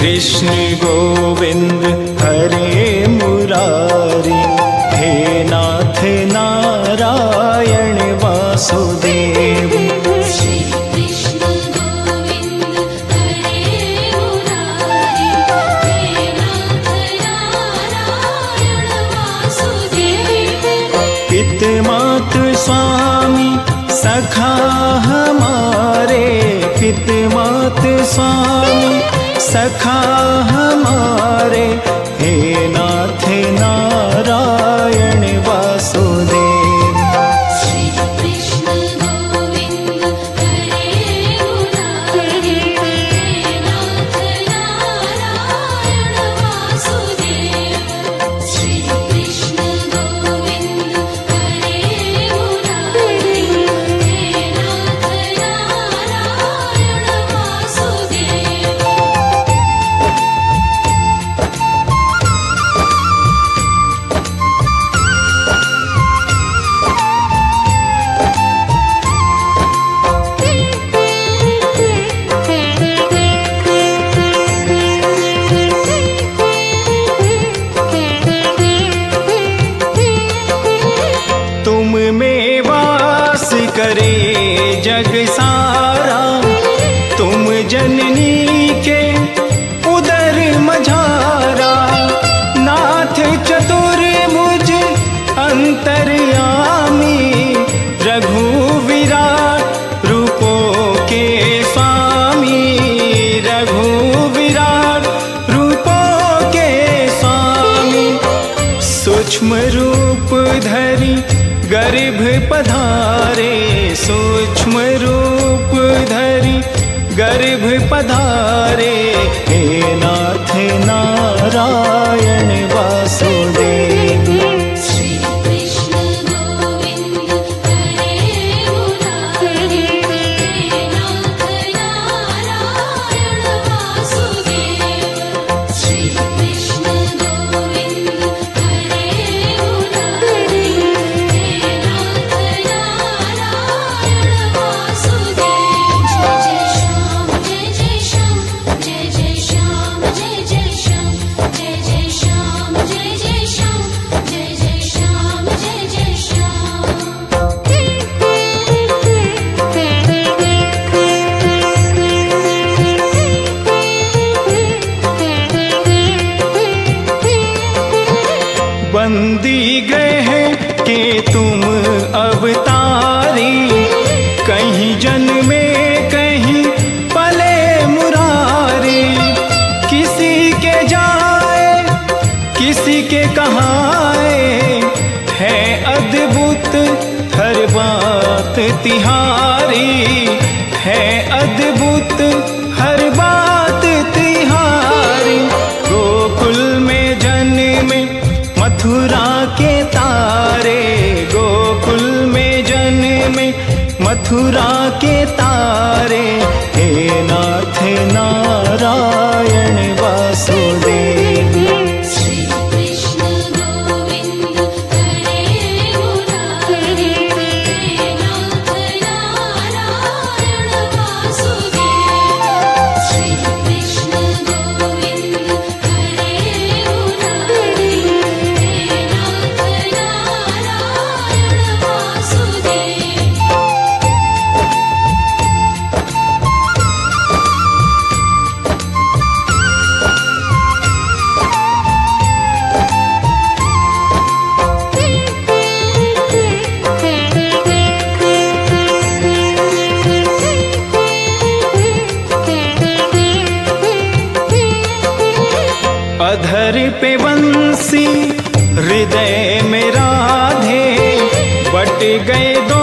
कृष्ण गोविंद हरे मुरारी, हे नाथ नारायण वासुदेव। श्री कृष्ण गोविंद हरे मुरारी, हे नाथ नारायण वासुदेव। पित मात स्वामी सखा हमारे, पित मात स्वामी सखा हमारे, हे नाथ नारायण वासुदेव। श्री कृष्ण गोविंद हरे मुरारी, हे नाथ नारायण वासुदेव। श्री कृष्ण गोविंद हरे मुरारी, हे नाथ नारायण वासुदेव। तुम में वास करे जग सारा, तुम जननी के उदर मझारा। नाथ चतुर्भुज अंतर्यामी, रघु विराट रूपों के स्वामी, रघु विराट रूपों के स्वामी। सूक्ष्म रूप धरि गर्भ पधारे, सूक्ष्म रूप धरि गर्भ पधारे, हे नाथ नारायण वासुदेव। श्री कृष्ण गोविंद हरे मुरारी, हे नाथ नारायण वासुदेव। श्री कृष्ण गोविंद हरे मुरारी, हे नाथ नारायण वासुदेव। जय जय श्याम जय जय श्याम, जय जय श्याम जय जय श्याम, जय जय श्याम जय जय श्याम, जय जय श्याम जय जय श्याम। बंदी गए के तुम अवतारी, कहीं जन्मे कहीं पले मुरारी। किसी के जाए किसी के कहाए, है अद्भुत हर बात तिहारी, है अद्भुत हर बात तिहारी। गोकुल में जन्मे मथुरा के तारे, गोकुल में जन्मे मथुरा के तारे, हे नाथ नारायण वासुदेव। श्री कृष्ण गोविंद हरे मुरारी, हे नाथ नारायण वासुदेव। श्री कृष्ण गोविंद हरे मुरारी, हे नाथ नारायण वासुदेव। अधर पे बंसी हृदय में राधे, बट गए दो